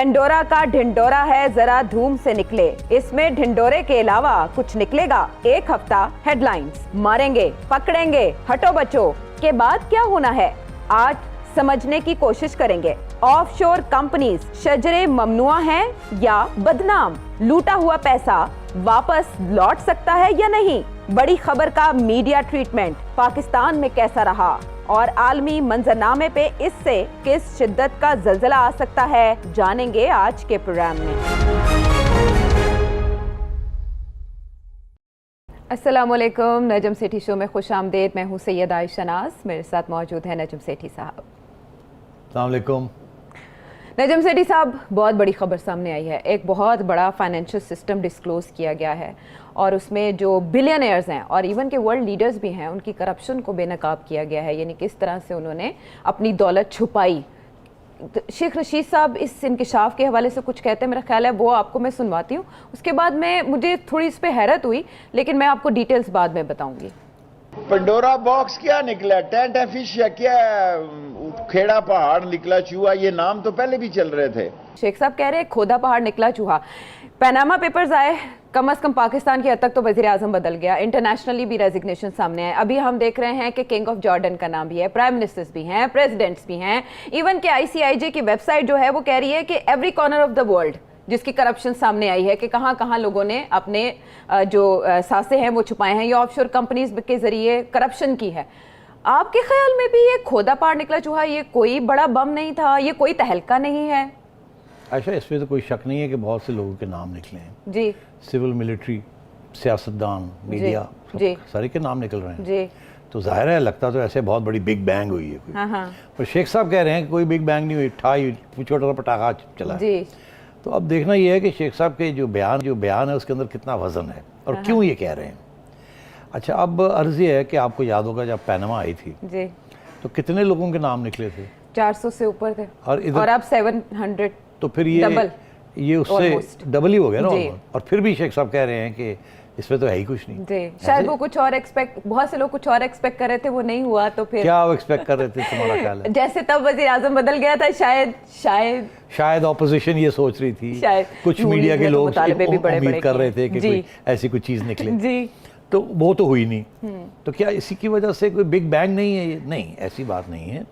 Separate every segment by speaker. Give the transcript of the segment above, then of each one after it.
Speaker 1: Pandora का ढिंडोरा है, जरा धूम से निकले। इसमें ढिंडोरे के अलावा कुछ निकलेगा। एक हफ्ता हेडलाइंस, मारेंगे पकड़ेंगे हटो बचो के बाद क्या होना है, आज समझने की कोशिश करेंगे। ऑफशोर कंपनीज शजरे ममनुआ हैं या बदनाम? लूटा हुआ पैसा वापस लौट सकता है या नहीं? बड़ी खबर का मीडिया ट्रीटमेंट पाकिस्तान में कैसा रहा और आलमी मंजरनामे पे इससे किस शिद्दत का जल्जला आ सकता है, जानेंगे आज के प्रोग्राम में। अस्सलामुअलैकुम, नजम सेठी शो में खुश आमदेद। मैं हूँ सैयद आयशा नाज, मेरे साथ मौजूद है नजम सेठी साहब।
Speaker 2: अस्सलाम वालेकुम।
Speaker 1: नजम सेठी साहब, बहुत बड़ी खबर सामने आई है। एक बहुत बड़ा फाइनेंशियल सिस्टम डिस्क्लोज किया गया है और उसमें जो बिलियनियर्स हैं और इवन के वर्ल्ड लीडर्स भी हैं, उनकी करप्शन को बेनकाब किया गया है, यानी किस तरह से उन्होंने अपनी दौलत छुपाई। शेख रशीद साहब इस इंकिशाफ के हवाले से कुछ कहते हैं, मेरा ख्याल है वो आपको मैं सुनवाती हूँ। उसके बाद मुझे थोड़ी इस पर हैरत हुई, लेकिन मैं आपको डिटेल्स बाद में बताऊंगी।
Speaker 3: पंडोरा बॉक्स क्या निकला, टेंट फिश या क्या, खेड़ा पहाड़ निकला चूहा, ये नाम तो पहले भी चल रहे थे।
Speaker 1: शेख साहब कह रहे हैं खोदा पहाड़ निकला चूहा। पनामा पेपर्स आए, कम अज कम पाकिस्तान की हद तक तो वजीर आजम बदल गया, इंटरनेशनली भी रेजिग्नेशन सामने आए। अभी हम देख रहे हैं कि किंग ऑफ जॉर्डन का नाम भी है, प्राइम मिनिस्टर्स भी हैं, प्रेसिडेंट्स भी हैं, इवन के ICIJ की वेबसाइट जो है वो कह रही है कि every corner of the world जिसकी करप्शन सामने आई है कि कहाँ कहाँ लोगों ने अपने जो सासे हैं वो छुपाए हैं या ऑफशोर कंपनीज के जरिए करप्शन की है। आपके ख्याल में भी ये खोदा पहाड़ निकला चूहा, ये कोई बड़ा बम नहीं था, ये कोई तहलका नहीं है?
Speaker 2: अच्छा, इसमें तो कोई शक नहीं है कि बहुत से लोगों के नाम निकले हैं
Speaker 1: जी।
Speaker 2: सिविल, मिलिट्री, सियासतदान, मीडिया, सारे के नाम निकल रहे हैं
Speaker 1: जी।
Speaker 2: तो जाहिर है लगता तो ऐसे बहुत बड़ी बिग बैंग हुई है कोई।
Speaker 1: हाँ।
Speaker 2: पर शेख साहब कह रहे हैं कि कोई बिग बैंग नहीं हुई, छोटा सा पटाखा चला
Speaker 1: जी।
Speaker 2: तो अब देखना ये है कि शेख साहब के जो बयान है उसके अंदर कितना वजन है और क्यों ये कह रहे हैं। अच्छा, अब अर्ज ये है कि आपको याद होगा जब पनामा आई थी
Speaker 1: जी
Speaker 2: तो कितने लोगों के नाम निकले थे?
Speaker 1: 400 से ऊपर थे
Speaker 2: और
Speaker 1: अब 700।
Speaker 2: तो फिर ये उससे डबल ही हो गया ना। और फिर भी शेख साहब कह रहे हैं कि इसमें तो है ही कुछ नहीं
Speaker 1: जी। शायद वो कुछ और बहुत से लोग कुछ और एक्सपेक्ट कर रहे थे, वो नहीं हुआ तो फिर
Speaker 2: क्या एक्सपेक्ट कर रहे थे तुम्हारा ख्याल है?
Speaker 1: जैसे तब वजीर आजम बदल गया था, शायद
Speaker 2: ऑपोजिशन ये सोच रही थी, शायद कुछ मीडिया के लोग उम्मीद कर रहे थे कि कोई ऐसी कोई चीज निकले
Speaker 1: जी,
Speaker 2: तो वो तो हुई नहीं। तो क्या इसी की वजह से कोई बिग बैंग नहीं है? नहीं, ऐसी बात नहीं है।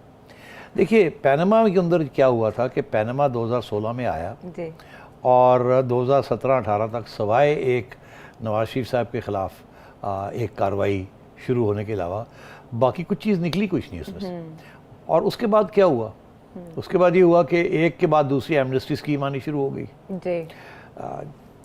Speaker 2: देखिए, पनामा के अंदर क्या हुआ था कि पनामा 2016 में आया जी। और 2017-18 तक सवाए एक नवाज शरीफ साहब के ख़िलाफ़ एक कार्रवाई शुरू होने के अलावा बाकी कुछ चीज़ निकली कुछ नहीं उसमें से। और उसके बाद क्या हुआ? उसके बाद ये हुआ कि एक के बाद दूसरी एमनेस्टी स्कीम आनी शुरू हो गई जी।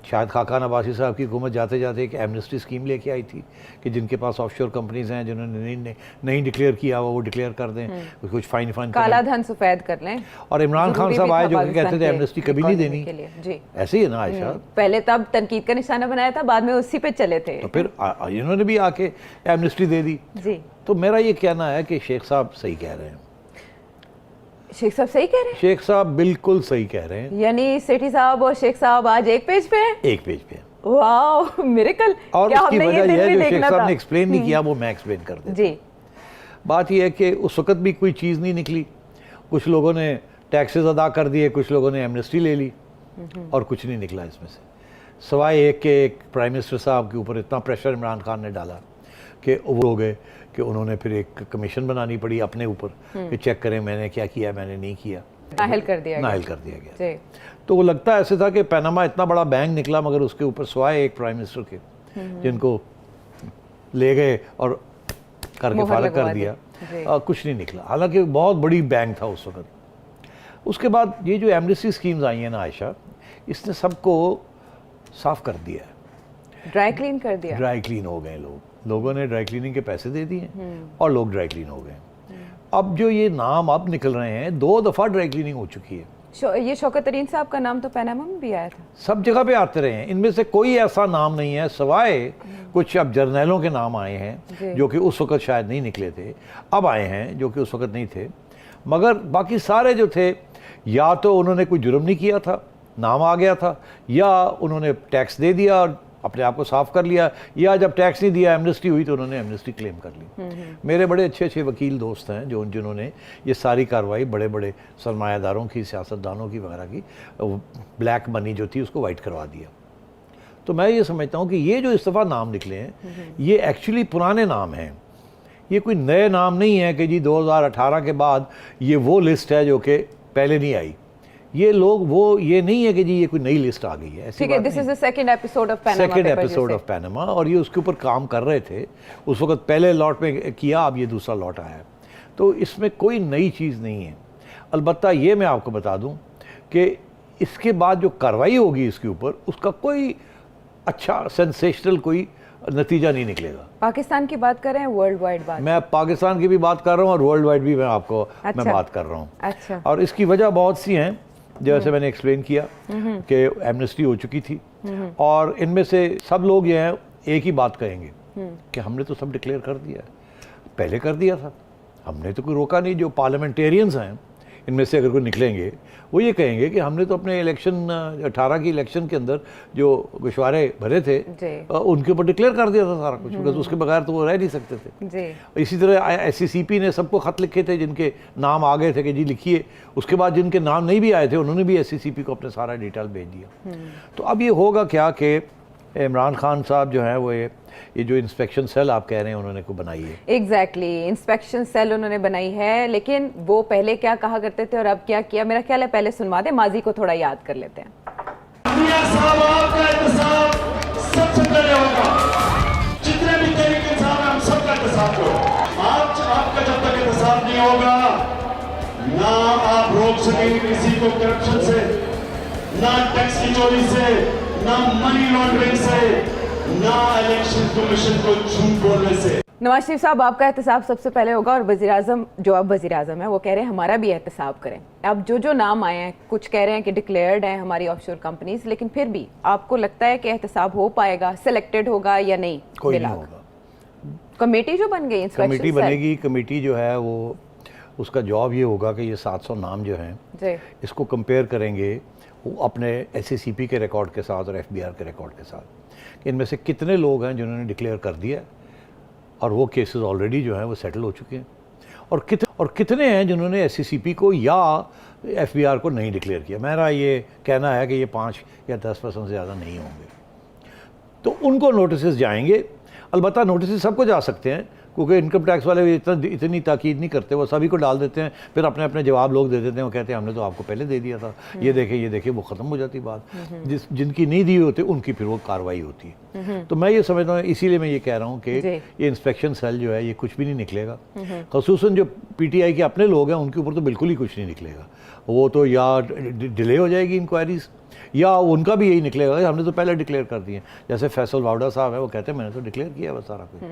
Speaker 2: शायद खाकान अब्बासी साहब की हुकूमत जाते जाते एक एमनेस्टी स्कीम लेके आई थी कि जिनके पास ऑफशोर कंपनीज हैं, जिन्होंने नहीं डिक्लेयर किया वो डिक्लेयर कर दें, कुछ फाइन
Speaker 1: काला धन सफेद कर लें।
Speaker 2: और इमरान खान साहब आए जो कि कहते थे एमनेस्टी कभी नहीं देनी
Speaker 1: जी।
Speaker 2: ऐसे ही है ना आयशा?
Speaker 1: पहले तब तनकीद का निशाना बनाया था, बाद में उसी पे चले थे,
Speaker 2: तो फिर इन्होंने भी आके एमनेस्टी दे दी जी। तो मेरा ये कहना है कि शेख साहब सही कह रहे हैं।
Speaker 1: शेख साहब सही कह रहे हैं?
Speaker 2: शेख साहब बिल्कुल सही कह रहे हैं।
Speaker 1: यानी सेठी साहब और शेख साहब आज एक पेज पे हैं?
Speaker 2: एक पेज पे।
Speaker 1: वाह, मिरेकल।
Speaker 2: और उसकी वजह यह है जो शेख साहब ने एक्सप्लेन नहीं किया वो मैं एक्सप्लेन कर देता जी। बात यह है कि उस वक्त भी कोई चीज़ नहीं निकली। कुछ लोगों ने टैक्सेस अदा कर दिए, कुछ लोगों ने एमनेस्टी ले ली और कुछ नहीं निकला इसमें से, सिवाय एक के एक प्राइम मिनिस्टर साहब के ऊपर इतना प्रेशर इमरान खान ने डाला कि वो हो गए कि उन्होंने फिर एक कमीशन बनानी पड़ी अपने ऊपर कि चेक करें मैंने क्या किया, मैंने नहीं किया,
Speaker 1: नाहिल कर दिया
Speaker 2: गया। तो वो लगता ऐसे था कि पनामा इतना बड़ा बैंक निकला मगर उसके ऊपर सिवाय एक प्राइम मिनिस्टर के जिनको ले गए और करके फारग कर दिया, कुछ नहीं निकला। हालांकि बहुत बड़ी बैंक था उस वक्त। उसके बाद ये जो एमनेस्टी स्कीम्स आई हैं ना आयशा, इसने सबको साफ कर दिया है,
Speaker 1: ड्राई क्लीन कर दिया।
Speaker 2: ड्राई क्लीन हो गए लोगों ने ड्राई क्लीनिंग के पैसे दे दिए और लोग ड्राई क्लीन हो गए। अब जो ये नाम अब निकल रहे हैं, 2 दफ़ा ड्राई क्लीनिंग हो चुकी है।
Speaker 1: ये शौकत तरीन साहब का नाम तो पनामा में भी आया था, सब
Speaker 2: जगह पे आते रहे हैं। इनमें से कोई ऐसा नाम नहीं है सिवाय कुछ अब जर्नैलों के नाम आए हैं जो कि उस वक्त शायद नहीं निकले थे, अब आए हैं जो कि उस वक्त नहीं थे। मगर बाकी सारे जो थे या तो उन्होंने कोई जुर्म नहीं किया था, नाम आ गया था, या उन्होंने टैक्स दे दिया और अपने आप को साफ कर लिया, या जब टैक्स नहीं दिया, एमनेस्टी हुई तो उन्होंने एमनेस्टी क्लेम कर ली। मेरे बड़े अच्छे अच्छे वकील दोस्त हैं जिन्होंने ये सारी कार्रवाई बड़े बड़े सरमायादारों की, सियासतदानों की वगैरह की, ब्लैक मनी जो थी उसको वाइट करवा दिया। तो मैं ये समझता हूँ कि ये जो इस दफ़ा नाम निकले हैं ये एक्चुअली पुराने नाम हैं, ये कोई नए नाम नहीं है कि जी 2018 के बाद ये वो लिस्ट है जो कि पहले नहीं आई। ये लोग वो ये नहीं है कि जी ये कोई नई लिस्ट आ गई है,
Speaker 1: ठीक है। This is the second episode of Panama,
Speaker 2: second episode of Panama, और ये उसके ऊपर काम कर रहे थे उस वक्त, पहले लॉट में किया, अब ये दूसरा लॉट आया। तो इसमें कोई नई चीज़ नहीं है। अलबत्ता ये मैं आपको बता दूं कि इसके बाद जो कार्रवाई होगी इसके ऊपर, उसका कोई अच्छा सेंसेशनल कोई नतीजा नहीं निकलेगा।
Speaker 1: पाकिस्तान की बात कर रहे हैं, वर्ल्ड वाइड बात?
Speaker 2: मैं पाकिस्तान की भी बात कर रहा हूँ और वर्ल्ड वाइड भी मैं आपको
Speaker 1: अच्छा।
Speaker 2: मैं बात कर रहा हूँ।
Speaker 1: अच्छा।
Speaker 2: और इसकी वजह बहुत सी हैं, जैसे मैंने एक्सप्लेन किया कि एमनेस्टी हो चुकी थी, और इनमें से सब लोग ये हैं एक ही बात कहेंगे कि हमने तो सब डिक्लेयर कर दिया, पहले कर दिया था, हमने तो कोई रोका नहीं। जो पार्लियामेंटेरियंस हैं इनमें से अगर कोई निकलेंगे वो ये कहेंगे कि हमने तो अपने इलेक्शन 18 की इलेक्शन के अंदर जो गोशवारे भरे थे उनके ऊपर डिक्लेयर कर दिया था सारा कुछ, बिकॉज उसके बगैर तो वो रह नहीं सकते थे जी। इसी तरह SCCP ने सबको ख़त लिखे थे जिनके नाम आ गए थे कि जी लिखिए, उसके बाद जिनके नाम नहीं भी आए थे उन्होंने भी SCCP को अपने सारा डिटेल भेज दिया। तो अब ये होगा क्या कि इमरान खान साहब जो हैं वो ये जो इंस्पेक्शन सेल आप कह रहे हैं उन्होंने को बनाई है,
Speaker 1: एग्जैक्टली इंस्पेक्शन सेल उन्होंने बनाई है, लेकिन वो पहले क्या कहा करते थे और अब क्या किया, मेरा ख्याल है पहले सुनवा दे, माजी को थोड़ा याद कर लेते हैं।
Speaker 4: सबसे पहले होगा, जितने भी तरीके से हम सबका इंतजाम करो। आज आपका जब तक इंतजाम नहीं होगा, ना आप रोक सकेंगे किसी को करप्शन से, ना टैक्स की चोरी से, ना मनी लॉन्ड्रिंग से, ना इलेक्शन कमीशन को झूठ बोलने से।
Speaker 1: नवाज शरीफ साहब, आपका एहतसाब सबसे पहले होगा, और वज़ीर-ए-आज़म जो अब वज़ीर-ए-आज़म है वो कह रहे हैं हमारा भी एहतसाब करें। अब जो नाम आए हैं, कुछ कह रहे हैं कि डिक्लेयर्ड हैं हमारी ऑफशोर कंपनीज, लेकिन फिर भी आपको लगता है कि एहतसाब हो पाएगा, सिलेक्टेड होगा या नहीं?
Speaker 2: कोई नहीं होगा।
Speaker 1: कमेटी जो बन गई,
Speaker 2: कमेटी बनेगी, कमेटी जो है वो उसका जॉब ये होगा कि ये 700 नाम जो हैं इसको कंपेयर करेंगे वो अपने SCCP के रिकॉर्ड के साथ और FBR के रिकॉर्ड के साथ, इनमें से कितने लोग हैं जिन्होंने डिक्लेयर कर दिया और वो केसेस ऑलरेडी जो हैं वो सेटल हो चुके हैं, और कितने हैं जिन्होंने SCCP को या FBR को नहीं डिक्लेयर किया। मेरा ये कहना है कि ये 5 या 10% से ज़्यादा नहीं होंगे। तो उनको नोटिस जाएंगे, अलबत्ता नोटिस सबको जा सकते हैं क्योंकि इनकम टैक्स वाले इतनी ताकीद नहीं करते, वो सभी को डाल देते हैं, फिर अपने अपने जवाब लोग दे देते हैं, वो कहते हैं हमने तो आपको पहले दे दिया था, ये देखे, वो ख़त्म हो जाती बात। जिनकी नहीं दी होती उनकी फिर वो कार्रवाई होती है। तो मैं ये समझता हूँ, इसीलिए मैं ये कह रहा हूँ कि ये इंस्पेक्शन सेल जो है ये कुछ भी नहीं निकलेगा। ख़ुसूसन जो PTI के अपने लोग हैं उनके ऊपर तो बिल्कुल ही कुछ नहीं निकलेगा, वो तो या डिले हो जाएगी इंक्वायरीज, या उनका भी यही निकलेगा कि हमने तो पहले डिक्लेयर कर दिए। जैसे फैसल वावड़ा साहब है, वो कहते हैं मैंने तो डिक्लेयर किया है सारा कुछ।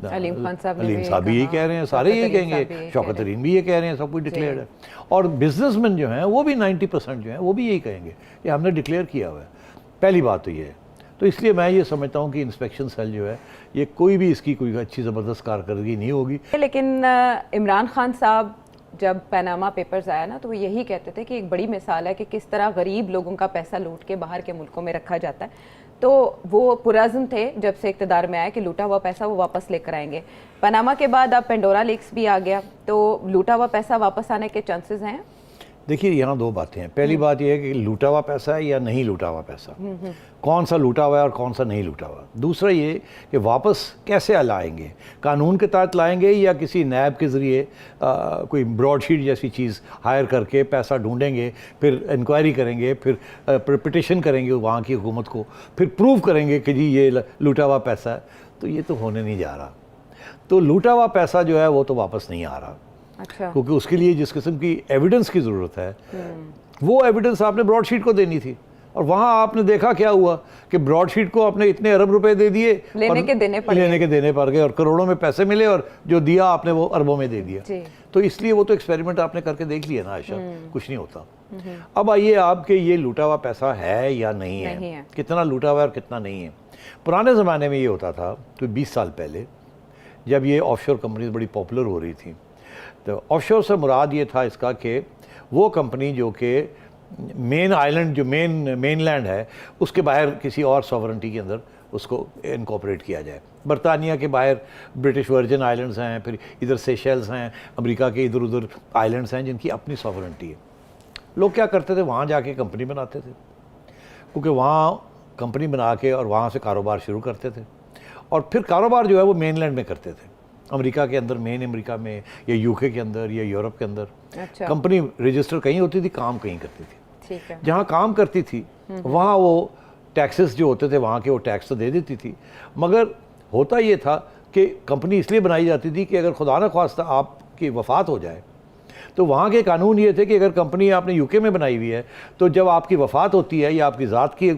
Speaker 1: अलीम साहब
Speaker 2: भी यही कह रहे हैं, सारे यही कहेंगे, शौकत तरीन भी ये कह रहे हैं, सब कुछ डिक्लेयर है। और बिजनेसमैन जो हैं वो भी 90% जो हैं वो भी यही कहेंगे कि हमने डिक्लेयर किया हुआ है। पहली बात तो ये है। तो इसलिए मैं ये समझता हूँ कि इंस्पेक्शन सेल जो है ये कोई भी इसकी कोई अच्छी ज़बरदस्त कारकर्दगी नहीं होगी।
Speaker 1: लेकिन इमरान खान साहब जब पैनामा पेपर्स आया ना, तो वो यही कहते थे कि एक बड़ी मिसाल है कि किस तरह गरीब लोगों का पैसा लूट के बाहर के मुल्कों में रखा जाता है। तो वो पुरअज़्म थे जब से इक़्तिदार में आए कि लूटा हुआ पैसा वो वापस लेकर आएंगे। पनामा के बाद अब पेंडोरा लीक्स भी आ गया, तो लूटा हुआ पैसा वापस आने के चांसेस हैं?
Speaker 2: देखिए यहाँ दो बातें हैं। पहली बात यह है कि लूटा हुआ पैसा है या नहीं लूटा हुआ पैसा, कौन सा लूटा हुआ है और कौन सा नहीं लूटा हुआ। दूसरा ये कि वापस कैसे लाएंगे, कानून के तहत लाएंगे या किसी नैब के ज़रिए कोई ब्रॉडशीट जैसी चीज़ हायर करके पैसा ढूंढेंगे, फिर इंक्वायरी करेंगे, फिर पिटिशन करेंगे वहाँ की हुकूमत को, फिर प्रूव करेंगे कि जी ये लूटा हुआ पैसा है। तो ये तो होने नहीं जा रहा। तो लूटा हुआ पैसा जो है वो तो वापस नहीं आ रहा।
Speaker 1: अच्छा।
Speaker 2: क्योंकि उसके लिए जिस किस्म की एविडेंस की ज़रूरत है वो एविडेंस आपने ब्रॉडशीट को देनी थी, और वहाँ आपने देखा क्या हुआ कि ब्रॉडशीट को आपने इतने अरब रुपए दे दिए,
Speaker 1: लेने के देने पड़ गए,
Speaker 2: और करोड़ों में पैसे मिले, और जो दिया आपने वो अरबों में दे दिया। तो इसलिए वो तो एक्सपेरिमेंट आपने करके देख लिया ना आयशा, कुछ नहीं होता। अब आइए आपके ये लूटा हुआ पैसा है या नहीं है, कितना लूटा हुआ है और कितना नहीं है। पुराने ज़माने में ये होता था, तो 20 साल पहले जब ये ऑफशोर कंपनीज बड़ी पॉपुलर हो रही थी, तो ऑफशोर से मुराद ये था इसका कि वो कंपनी जो कि मेन आइलैंड जो मेनलैंड है उसके बाहर किसी और सॉवरेंटी के अंदर उसको इनकॉर्पोरेट किया जाए। बरतानिया के बाहर ब्रिटिश वर्जिन आइलैंड्स हैं, फिर इधर सेशेल्स हैं, अमेरिका के इधर उधर आइलैंड्स हैं जिनकी अपनी सॉवरेंटी है। लोग क्या करते थे, वहाँ जाके कंपनी बनाते थे, क्योंकि वहाँ कंपनी बना के और वहाँ से कारोबार शुरू करते थे, और फिर कारोबार जो है वो मेनलैंड में करते थे, अमेरिका के अंदर, मेन अमेरिका में, या यूके के अंदर, या यूरोप के अंदर।
Speaker 1: अच्छा।
Speaker 2: कंपनी रजिस्टर कहीं होती थी, काम कहीं करती थी।
Speaker 1: ठीक है।
Speaker 2: जहाँ काम करती थी वहाँ वो टैक्सेस जो होते थे वहाँ के, वो टैक्स तो दे देती थी, मगर होता ये था कि कंपनी इसलिए बनाई जाती थी कि अगर खुदा न ख्वास्ता आपकी वफ़ात हो जाए तो वहाँ के कानून ये थे कि अगर कंपनी आपने यूके में बनाई हुई है तो जब आपकी वफ़ात होती है या आपकी ज़ात की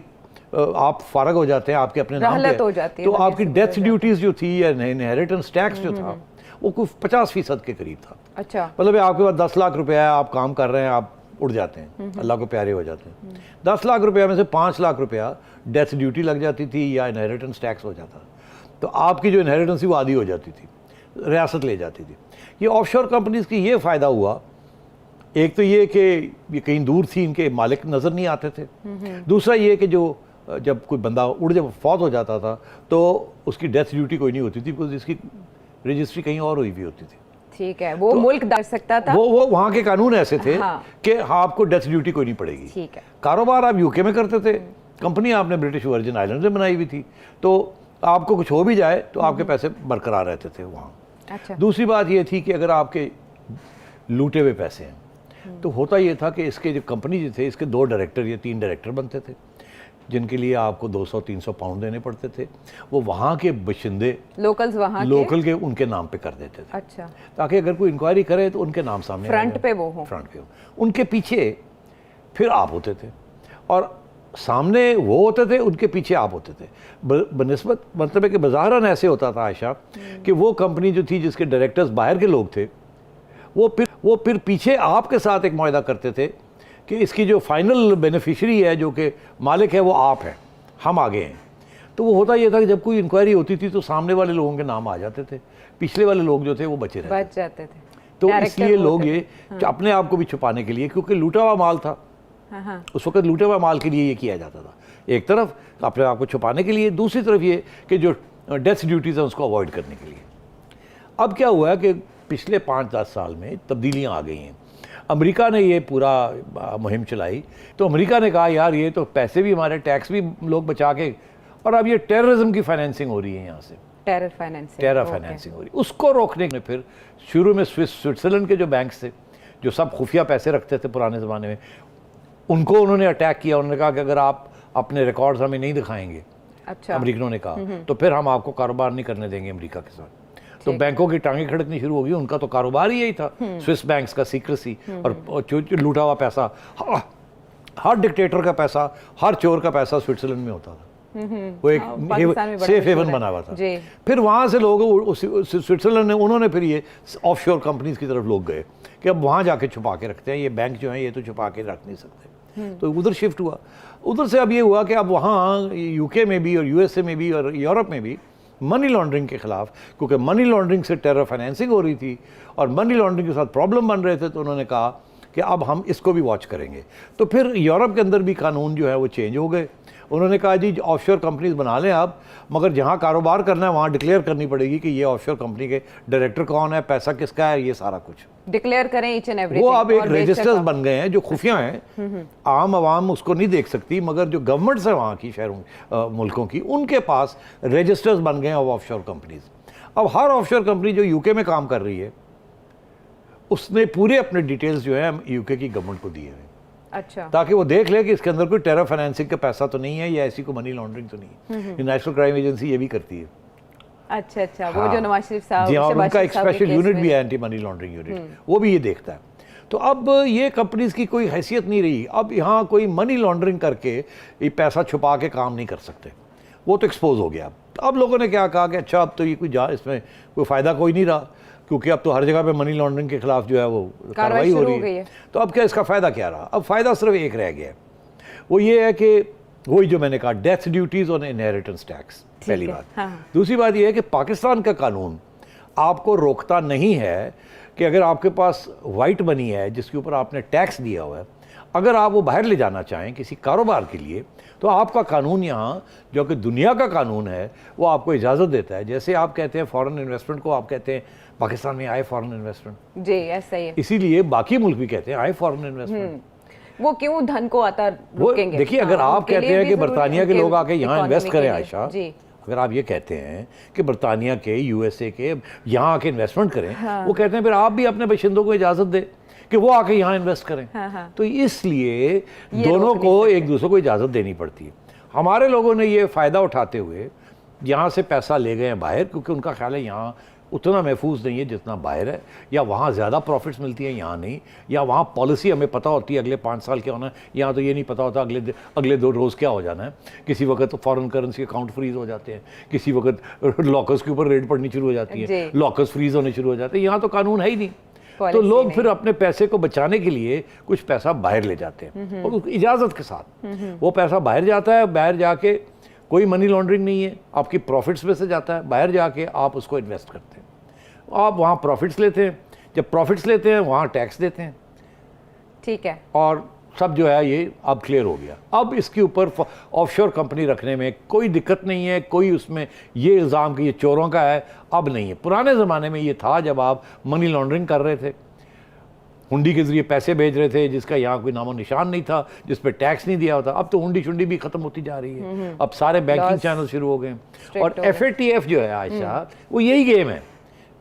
Speaker 2: आप फारग हो जाते हैं, आपके अपने नाम
Speaker 1: रहलत हो
Speaker 2: पे,
Speaker 1: जाती है,
Speaker 2: तो आपकी डेथ ड्यूटीज़ जो थी या इनहेरिटेंस टैक्स जो था वो कुछ 50% के करीब था।
Speaker 1: अच्छा।
Speaker 2: मतलब आपके पास 10 लाख रुपया है, आप काम कर रहे हैं, आप उड़ जाते हैं, अल्लाह को प्यारे हो जाते हैं। 10 लाख रुपया में से 5 लाख रुपया डेथ ड्यूटी लग जाती थी या इनहेरिटेंस टैक्स हो जाता, तो आपकी जो इनहेरिटेंस थी वो आधी हो जाती थी, रियासत ले जाती थी। ये ऑफशोर कंपनीज की ये फ़ायदा हुआ, एक तो ये कि ये कहीं दूर थी, इनके मालिक नज़र नहीं आते थे। दूसरा ये कि जो जब कोई बंदा जब फौत हो जाता था तो उसकी डेथ ड्यूटी कोई नहीं होती थी, बिकॉज इसकी रजिस्ट्री कहीं और हुई भी होती थी।
Speaker 1: ठीक है, वो मुल्क कर सकता था,
Speaker 2: वो वहाँ के कानून ऐसे थे
Speaker 1: हाँ।
Speaker 2: कि आपको डेथ ड्यूटी कोई नहीं पड़ेगी।
Speaker 1: ठीक है।
Speaker 2: कारोबार आप यूके में करते थे, कंपनी आपने ब्रिटिश वर्जिन आइलैंड में बनाई हुई थी, तो आपको कुछ हो भी जाए तो आपके पैसे बरकरार रहते थे वहाँ।
Speaker 1: अच्छा।
Speaker 2: दूसरी बात ये थी कि अगर आपके लूटे हुए पैसे हैं तो होता ये था कि इसके जो कंपनी जो थे, इसके 2 डायरेक्टर या 3 डायरेक्टर बनते थे, जिनके लिए आपको 200-300 पाउंड देने पड़ते थे। वो वहाँ के बशिंदे,
Speaker 1: लोकल्स वहाँ
Speaker 2: लोकल के उनके नाम पे कर देते थे।
Speaker 1: अच्छा।
Speaker 2: ताकि अगर कोई इंक्वायरी करे तो उनके नाम सामने
Speaker 1: फ्रंट पे वो हो,
Speaker 2: फ्रंट पे हो, उनके पीछे फिर आप होते थे, और सामने वो होते थे, उनके पीछे आप होते थे। बनिस्बत मतलब है कि बज़ाहरन ऐसे होता था आयशा कि वो कंपनी जो थी जिसके डायरेक्टर्स बाहर के लोग थे, वो फिर पीछे आपके साथ एक मुआहदा करते थे कि इसकी जो फाइनल बेनिफिशरी है, जो कि मालिक है, वो आप हैं, हम आगे हैं। तो वो होता ये था कि जब कोई इंक्वायरी होती थी तो सामने वाले लोगों के नाम आ जाते थे, पिछले वाले लोग जो थे वो बच जाते थे। तो इसलिए लोग ये अपने आप को भी छुपाने के लिए, क्योंकि लूटा हुआ माल था, उस वक्त लूटे हुए माल के लिए ये किया जाता था। एक तरफ अपने आप को छुपाने के लिए, दूसरी तरफ ये कि जो डेथ ड्यूटीज़ हैं उसको अवॉइड करने के लिए। अब क्या हुआ है कि पिछले 5-10 साल में तब्दीलियाँ आ गई हैं। अमेरिका ने ये पूरा मुहिम चलाई, तो अमेरिका ने कहा यार ये तो पैसे भी हमारे, टैक्स भी लोग बचा के, और अब ये टेररिज्म की फाइनेंसिंग हो रही है यहाँ से, टेरर फाइनेंसिंग हो रही है। उसको रोकने में फिर शुरू में स्विट्ज़रलैंड के जो बैंक्स थे, जो सब खुफिया पैसे रखते थे पुराने ज़माने में, उनको उन्होंने अटैक किया। उन्होंने कहा कि अगर आप अपने रिकॉर्ड्स हमें नहीं दिखाएंगे,
Speaker 1: अच्छा।
Speaker 2: अमेरिकनों ने कहा, तो फिर हम आपको कारोबार नहीं करने देंगे अमेरिका के साथ। तो बैंकों की टांगें खड़कनी शुरू हो गई। उनका तो कारोबार ही यही था, स्विस बैंक्स का सीक्रेसी, और लूटा हुआ पैसा, हर डिक्टेटर का पैसा, हर चोर का पैसा स्विट्जरलैंड में होता था। वो एक सेफ हेवन बना हुआ था। फिर वहाँ से लोग स्विट्जरलैंड ने, उन्होंने फिर ये ऑफशोर कंपनीज की तरफ लोग गए कि अब वहाँ जाके छुपा के रखते हैं, ये बैंक जो है ये तो छुपा के रख नहीं सकते। तो उधर शिफ्ट हुआ। उधर से अब ये हुआ कि अब वहाँ यूके में भी और यूएसए में भी और यूरोप में भी मनी लॉन्ड्रिंग के खिलाफ, क्योंकि मनी लॉन्ड्रिंग से टेरर फाइनेंसिंग हो रही थी और मनी लॉन्ड्रिंग के साथ प्रॉब्लम बन रहे थे, तो उन्होंने कहा कि अब हम इसको भी वॉच करेंगे। तो फिर यूरोप के अंदर भी कानून जो है वो चेंज हो गए। उन्होंने कहा जी ऑफशोर कंपनीज बना लें आप, मगर जहाँ कारोबार करना है वहाँ डिक्लेयर करनी पड़ेगी कि ये ऑफशोर कंपनी के डायरेक्टर कौन है, पैसा किसका है, ये सारा कुछ
Speaker 1: डिक्लेयर करें ईच एंड एवरीथिंग।
Speaker 2: वो अब एक रजिस्टर्स बन गए हैं जो खुफिया हैं, आम आवाम उसको नहीं देख सकती, मगर जो गवर्नमेंट्स है वहाँ की शहरों मुल्कों की, उनके पास रजिस्टर्स बन गए हैं ऑफशोर कंपनीज। अब हर ऑफशोर कंपनी जो यूके में काम कर रही है उसने पूरे अपने डिटेल्स जो है यूके की गवर्नमेंट को दिए हैं।
Speaker 1: अच्छा।
Speaker 2: ताकि वो देख ले कि इसके अंदर कोई टेरर फाइनेंसिंग का पैसा तो नहीं है या ऐसी कोई मनी लॉन्ड्रिंग तो नहीं है। नेशनल क्राइम एजेंसी ये भी करती है।
Speaker 1: अच्छा अच्छा, वो जो नवाज शरीफ साहब,
Speaker 2: जी हाँ, उनका एक स्पेशल यूनिट भी है, एंटी मनी लॉन्ड्रिंग यूनिट, वो भी ये देखता है। तो अब ये कंपनीज की कोई हैसियत नहीं रही। अब यहाँ कोई मनी लॉन्ड्रिंग करके ये पैसा छुपा के काम नहीं कर सकते, वो तो एक्सपोज हो गया। अब लोगों ने क्या कहा कि अच्छा अब तो ये कोई इसमें कोई फ़ायदा कोई नहीं रहा, क्योंकि अब तो हर जगह पे मनी लॉन्ड्रिंग के खिलाफ जो है वो कार्रवाई हो रही है। तो अब क्या इसका फ़ायदा क्या रहा? अब फ़ायदा सिर्फ एक रह गया है, वो ये है कि वही जो मैंने कहा, डेथ ड्यूटीज़ और इनहेरिटेंस टैक्स, पहली बात। हाँ। दूसरी बात ये है कि पाकिस्तान का कानून आपको रोकता नहीं है कि अगर आपके पास वाइट मनी है जिसके ऊपर आपने टैक्स दिया हुआ है अगर आप वो बाहर ले जाना चाहें किसी कारोबार के लिए, तो आपका कानून यहाँ जो कि दुनिया का कानून है वो आपको इजाज़त देता है। जैसे आप कहते हैं फॉरेन इन्वेस्टमेंट को, आप कहते हैं पाकिस्तान में आए फॉरेन इन्वेस्टमेंट,
Speaker 1: जी ऐसा ही है।
Speaker 2: इसीलिए बाकी मुल्क भी कहते हैं आए फॉरेन इन्वेस्टमेंट।
Speaker 1: वो क्यों धन को आता रोकेंगे?
Speaker 2: देखिए, अगर आप
Speaker 1: उनके
Speaker 2: कहते
Speaker 1: लिए
Speaker 2: हैं
Speaker 1: भी
Speaker 2: कि
Speaker 1: जरूरी-
Speaker 2: बरतानिया के
Speaker 1: उनके
Speaker 2: लोग आके यहाँ
Speaker 1: economy
Speaker 2: इन्वेस्ट
Speaker 1: के
Speaker 2: करें,
Speaker 1: लिए।
Speaker 2: आयशा,
Speaker 1: जी
Speaker 2: अगर आप ये कहते हैं कि बरतानिया के, यूएसए के यहाँ आके इन्वेस्टमेंट करें, वो कहते हैं फिर आप भी अपने बशिंदों को इजाज़त दें कि वो आके यहाँ इन्वेस्ट करें। तो इसलिए दोनों को एक दूसरे को इजाज़त देनी पड़ती है। हमारे लोगों ने ये फ़ायदा उठाते हुए यहाँ से पैसा ले गए हैं बाहर, क्योंकि उनका ख्याल है यहाँ उतना महफूज नहीं है जितना बाहर है, या वहाँ ज़्यादा प्रॉफिट्स मिलती हैं, यहाँ नहीं, या वहाँ पॉलिसी हमें पता होती है अगले 5 साल क्या होना है, यहाँ तो ये नहीं पता होता अगले 2 रोज़ क्या हो जाना है। किसी वक्त फॉरेन करेंसी अकाउंट फ्रीज हो जाते हैं, किसी वक्त लॉकर्स के ऊपर रेड पड़नी शुरू हो जाती है, लॉकर्स फ्रीज होने शुरू हो जाते हैं। यहाँ तो कानून है ही नहीं, तो लोग फिर अपने पैसे को बचाने के लिए कुछ पैसा बाहर ले जाते हैं और इजाज़त के साथ वो पैसा बाहर जाता है। बाहर जाके कोई मनी लॉन्ड्रिंग नहीं है, आपकी प्रॉफिट्स में से जाता है, बाहर जाके आप उसको इन्वेस्ट करते हैं, आप वहाँ प्रॉफिट्स लेते हैं, जब प्रॉफिट्स लेते हैं वहाँ टैक्स देते हैं,
Speaker 1: ठीक है,
Speaker 2: और सब जो है ये अब क्लियर हो गया। अब इसके ऊपर ऑफशोर कंपनी रखने में कोई दिक्कत नहीं है, कोई उसमें ये इल्ज़ाम कि ये चोरों का है अब नहीं है। पुराने ज़माने में ये था जब आप मनी लॉन्ड्रिंग कर रहे थे, हुंडी के ज़रिए पैसे भेज रहे थे जिसका यहाँ कोई नामो निशान नहीं था, जिस पर टैक्स नहीं दिया होता। अब तो हुंडी शुंडी भी ख़त्म होती जा रही है, अब सारे बैंकिंग चैनल शुरू हो गए। और FATF जो है आयशा, वो यही गेम है।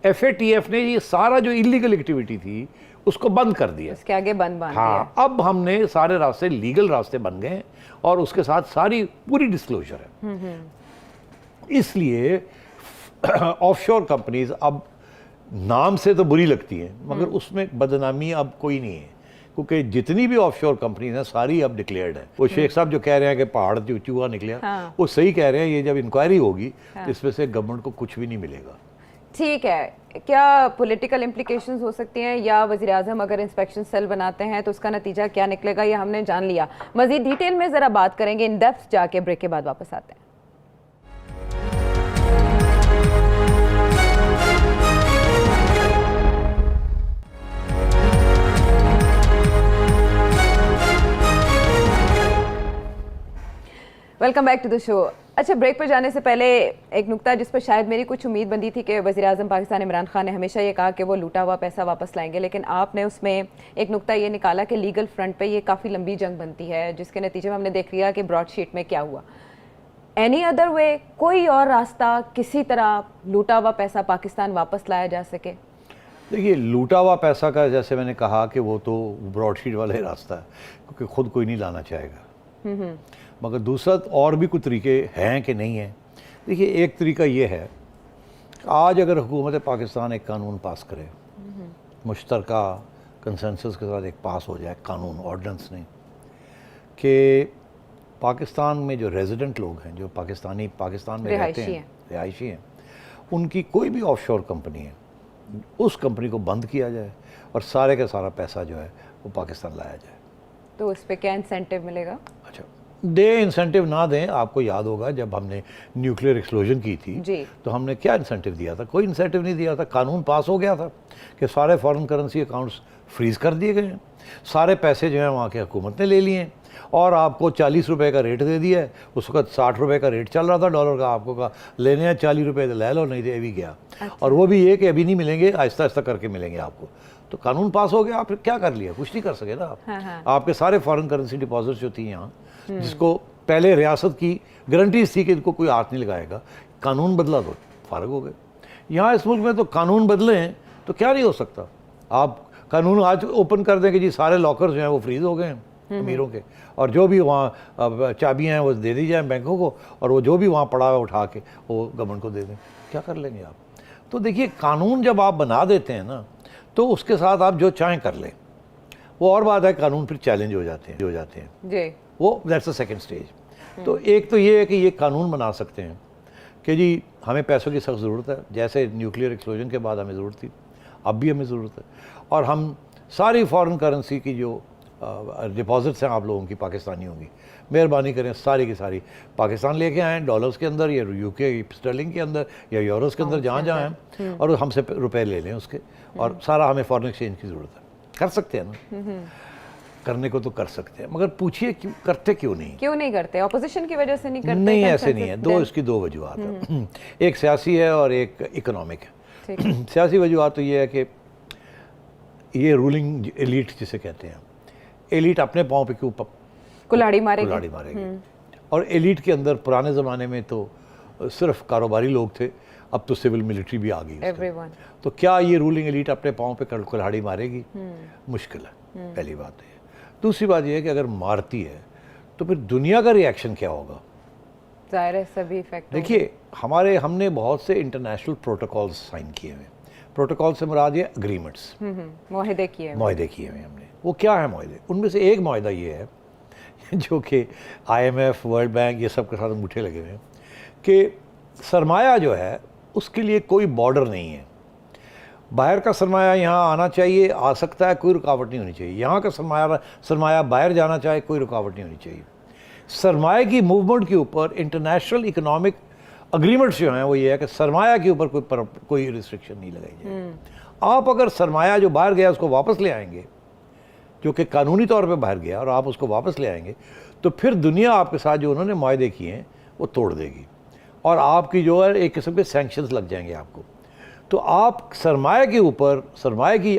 Speaker 2: FATF ने ये सारा जो इलीगल एक्टिविटी थी उसको बंद कर दिया,
Speaker 1: इसके आगे बंद बांध
Speaker 2: हाँ, अब हमने सारे रास्ते लीगल रास्ते बन गए और उसके साथ सारी पूरी डिस्क्लोजर है। इसलिए ऑफशोर कंपनीज अब नाम से तो बुरी लगती हैं, मगर उसमें बदनामी अब कोई नहीं है, क्योंकि जितनी भी ऑफशोर कंपनीज हैं सारी अब डिक्लेयर्ड है। वो शेख साहब जो कह रहे हैं कि पहाड़ जो चूहा निकला, वो सही कह रहे हैं। ये जब इंक्वायरी होगी तो इसमें से गवर्नमेंट को कुछ भी नहीं मिलेगा।
Speaker 1: ठीक है, क्या पॉलिटिकल इम्प्लीकेशंस हो सकती हैं, या वज़ीर आज़म अगर इंस्पेक्शन सेल बनाते हैं तो उसका नतीजा क्या निकलेगा, ये हमने जान लिया। मज़ीद डिटेल में ज़रा बात करेंगे इन डेप्थ जाके, ब्रेक के बाद वापस आते हैं। Welcome back to the show. अच्छा, ब्रेक पर जाने से पहले एक नुक्ता जिस पर शायद मेरी कुछ उम्मीद बंदी थी कि वज़ीर आज़म पाकिस्तान इमरान खान ने हमेशा ये कहा कि वो लूटा हुआ पैसा वापस लाएंगे, लेकिन आपने उसमें एक नुक्ता ये निकाला कि लीगल फ्रंट पे ये काफ़ी लंबी जंग बनती है, जिसके नतीजे में हमने देख लिया कि ब्रॉडशीट में क्या हुआ। एनी अदर वे, कोई और रास्ता किसी तरह लूटा हुआ पैसा पाकिस्तान वापस लाया जा सके?
Speaker 2: देखिए, लूटा हुआ पैसा का जैसे मैंने कहा कि वो तो ब्रॉडशीट वाला ही रास्ता है, क्योंकि खुद कोई नहीं लाना चाहेगा। मगर दूसरा और भी कुछ तरीके हैं कि नहीं है। देखिए, एक तरीका ये है, आज अगर हुकूमत पाकिस्तान एक कानून पास करे, मुश्तरका कंसेंसस के साथ एक पास हो जाए कानून, ऑर्डिनेंस नहीं, कि पाकिस्तान में जो रेजिडेंट लोग हैं, जो पाकिस्तान में रहते हैं, रिहायशी हैं, उनकी कोई भी ऑफशोर कंपनी है, उस कंपनी को बंद किया जाए और सारे का सारा पैसा जो है वो पाकिस्तान लाया जाए।
Speaker 1: तो उस पर क्या इंसेंटिव मिलेगा?
Speaker 2: अच्छा, दे इंसेंटिव ना दें। आपको याद होगा जब हमने न्यूक्लियर एक्सप्लोजन की थी
Speaker 1: जी,
Speaker 2: तो हमने क्या इंसेंटिव दिया था? कोई इंसेंटिव नहीं दिया था। कानून पास हो गया था कि सारे फॉरेन करेंसी अकाउंट्स फ्रीज कर दिए गए हैं, सारे पैसे जो हैं वहाँ की हुकूमत ने ले लिए हैं, और आपको 40 रुपये का रेट दे दिया है। उस वक्त 60 रुपये का रेट चल रहा था डॉलर का, आपको कहा लेने हैं 40 रुपये तो ले लो, नहीं तो अभी गया। अच्छा। और वो भी ये कि अभी नहीं मिलेंगे, आहिस्ता आहिस्ता करके मिलेंगे आपको। तो कानून पास हो गया, आप क्या कर लिया? कुछ नहीं कर सके ना आप।
Speaker 1: हाँ।
Speaker 2: आपके सारे फॉरेन करेंसी डिपॉजिट्स जो थी यहाँ, जिसको पहले रियासत की गारंटीज थी कि इनको कोई हाथ नहीं लगाएगा, कानून बदला तो फारग हो गए। यहाँ इस मुल्क में तो कानून बदले हैं तो क्या नहीं हो सकता। आप कानून आज ओपन कर दें कि जी सारे लॉकर्स जो हैं वो फ्रीज हो गए हैं अमीरों के, और जो भी वहाँ चाबियाँ हैं वो दे दी जाए बैंकों को, और वो जो भी वहाँ पड़ा है उठा के वो गवर्नमेंट को दे दें। क्या कर लेंगे आप? तो देखिए, कानून जब आप बना देते हैं ना, तो उसके साथ आप जो चाहें कर लें। वो और बात है, कानून फिर चैलेंज हो जाते हैं
Speaker 1: जी, वो
Speaker 2: दैट्स द सेकंड स्टेज। तो एक तो ये है कि ये कानून बना सकते हैं कि जी हमें पैसों की सख्त ज़रूरत है, जैसे न्यूक्लियर एक्सप्लोजन के बाद हमें ज़रूरत थी, अब भी हमें ज़रूरत है, और हम सारी फॉरेन करेंसी की जो डिपॉजिट्स हैं आप लोगों की पाकिस्तानियों की, मेहरबानी करें सारी की सारी पाकिस्तान लेके आएँ, डॉलर्स के अंदर या UK स्टर्लिंग के अंदर या यूरोस के अंदर जहाँ जहाँ हैं, और हमसे रुपए ले लें उसके, और सारा हमें फॉरेन एक्सचेंज की ज़रूरत है। कर सकते हैं ना। करने को तो कर सकते हैं, मगर पूछिए क्यों नहीं
Speaker 1: करते? ऑपोजिशन की वजह से नहीं करते?
Speaker 2: नहीं, ऐसे नहीं है। इसकी दो वजूहत है, एक सियासी है और एक इकोनॉमिक है। सियासी वजूहत तो ये है कि ये रूलिंग एलीट जिसे कहते हैं, एलीट अपने पाँव पे क्यों
Speaker 1: कुल्हाड़ी मारेगी।
Speaker 2: और एलीट के अंदर पुराने ज़माने में तो सिर्फ कारोबारी लोग थे, अब तो सिविल मिलिट्री भी आ गई। तो क्या ये रूलिंग एलीट अपने पाँव पे कुल्हाड़ी मारेगी? मुश्किल है, पहली बात है। दूसरी बात ये है कि अगर मारती है तो फिर दुनिया का रिएक्शन क्या होगा?
Speaker 1: जाहिर है सभी इफेक्ट।
Speaker 2: देखिए, हमने बहुत से इंटरनेशनल प्रोटोकॉल्स साइन किए हुए। प्रोटोकॉल से मुराद ये एग्रीमेंट्स,
Speaker 1: मुआहदे किए हुए
Speaker 2: हमने। वो क्या है मुआहदे? उनमें से एक मुआहदा ये है जो कि IMF, वर्ल्ड बैंक, ये सब के साथ अंगूठे लगे हुए हैं कि सरमाया जो है उसके लिए कोई बॉर्डर नहीं है। बाहर का सरमाया यहाँ आना चाहिए, आ सकता है, कोई रुकावट नहीं होनी चाहिए। यहाँ का सरमाया बाहर जाना चाहे, कोई रुकावट नहीं होनी चाहिए। सरमाए की मूवमेंट के ऊपर इंटरनेशनल इकोनॉमिक अग्रीमेंट्स जो हैं वो ये है कि सरमाया के ऊपर कोई रिस्ट्रिक्शन नहीं लगाई जाए। आप अगर सरमाया जो बाहर गया उसको वापस ले आएंगे, जो कि कानूनी तौर पे बाहर गया, और आप उसको वापस ले आएंगे, तो फिर दुनिया आपके साथ जो उन्होंने मुआहदे किए हैं वो तोड़ देगी और आपकी जो है एक किस्म के सैंक्शंस लग जाएंगे आपको। तो आप सरमाए के ऊपर, सरमाए की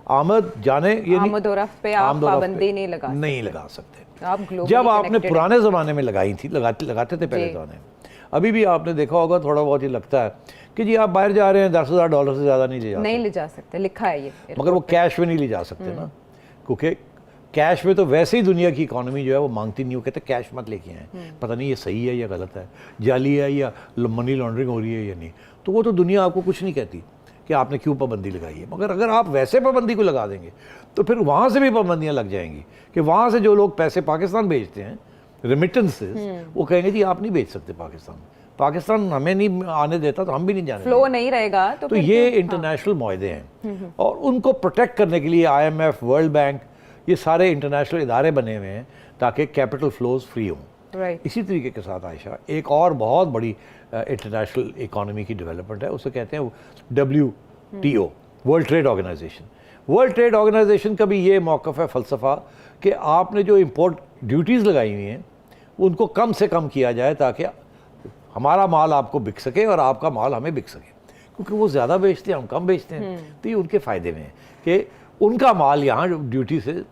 Speaker 2: आमद जाने, ये
Speaker 1: आमद और रफ्त पे आप पाबंदी नहीं लगा सकते। आप
Speaker 2: जब आपने पुराने ज़माने में लगाई थी, लगाते थे पहले ज़माने में, अभी भी आपने देखा होगा थोड़ा बहुत ही लगता है कि जी आप बाहर जा रहे हैं, $10,000 से ज़्यादा नहीं ले जा सकते,
Speaker 1: लिखा है ये,
Speaker 2: मगर वो कैश में नहीं ले जा सकते ना, क्योंकि कैश में तो वैसे ही दुनिया की इकोनॉमी जो है वो मांगती नहीं, वो कहते कैश मत लेके आए, पता नहीं ये सही है या गलत है, जाली है या मनी लॉन्ड्रिंग हो रही है या नहीं। तो वो तो दुनिया आपको कुछ नहीं कहती कि आपने क्यों पाबंदी लगाई है। मगर अगर आप वैसे पाबंदी को लगा देंगे तो फिर वहाँ से भी पाबंदियाँ लग जाएंगी कि वहाँ से जो लोग पैसे पाकिस्तान भेजते हैं, रेमिटेंसेस, वो कहेंगे जी आप नहीं भेज सकते पाकिस्तान हमें नहीं आने देता तो हम भी नहीं जाने,
Speaker 1: फ्लो नहीं रहेगा।
Speaker 2: तो ये इंटरनेशनल मुआहदे हैं और उनको प्रोटेक्ट करने के लिए IMF, वर्ल्ड बैंक, ये सारे इंटरनेशनल इदारे बने हुए हैं ताकि कैपिटल फ्लोज फ्री हों। इसी तरीके के साथ आयशा, एक और बहुत बड़ी इंटरनेशनल इकोनॉमी की डेवलपमेंट है, उसे कहते हैं WTO, world trade organisation. World trade organisation का भी ये मौक़िफ़ है, फ़लसफ़ा, कि आपने जो इम्पोर्ट ड्यूटीज़ लगाई हुई हैं उनको कम से कम किया जाए ताकि हमारा माल आपको बिक सके और आपका माल हमें बिक सके, क्योंकि वो ज़्यादा बेचते हैं, हम कम बेचते हैं। तो ये उनके फ़ायदे में है कि उनका माल यहाँ ड्यूटी से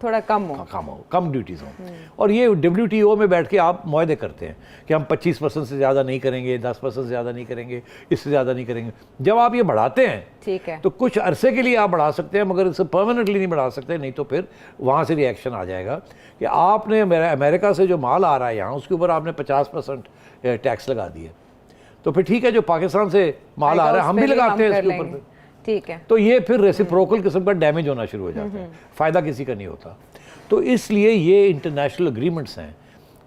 Speaker 1: थोड़ा कम
Speaker 2: ड्यूटीज़ हों। और ये WTO में बैठ के आप मुआहदे करते हैं कि हम 25% से ज़्यादा नहीं करेंगे, 10% से ज़्यादा नहीं करेंगे, इससे ज़्यादा नहीं करेंगे। जब आप ये बढ़ाते हैं, ठीक है, तो कुछ अरसे के लिए आप बढ़ा सकते हैं, मगर इसे परमानेंटली नहीं बढ़ा सकते, नहीं तो फिर वहाँ से रिएक्शन आ जाएगा कि आपने अमेरिका से जो माल आ रहा है यहाँ, उसके ऊपर आपने 50% टैक्स लगा दिया, तो फिर ठीक है, जो पाकिस्तान से माल आ रहा है हम भी लगाते हैं इसके ऊपर,
Speaker 1: ठीक है,
Speaker 2: तो ये फिर रेसिप्रोकल किस्म का डैमेज होना शुरू हो जाता है, फ़ायदा किसी का नहीं होता। तो इसलिए ये इंटरनेशनल एग्रीमेंट्स हैं